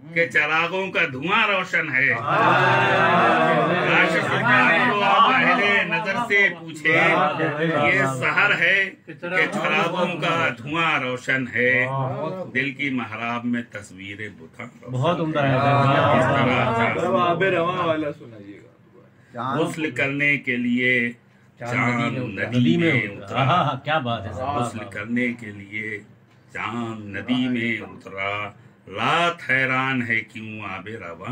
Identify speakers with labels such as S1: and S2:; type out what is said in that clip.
S1: कि चरागों का धुआं रोशन है। काश सरकार को आप पहले नजर से पूछे, ये शहर है कि चरागों का धुआं रोशन है। दिल की महराब में तस्वीरें बुता
S2: बहुत उम्दा है।
S1: गुस्ल करने के लिए चांद नदी में उतरा।
S2: क्या बात है।
S1: गुस्ल करने के लिए चांद नदी में उतरा। रात हैरान है क्यों आबे रवा।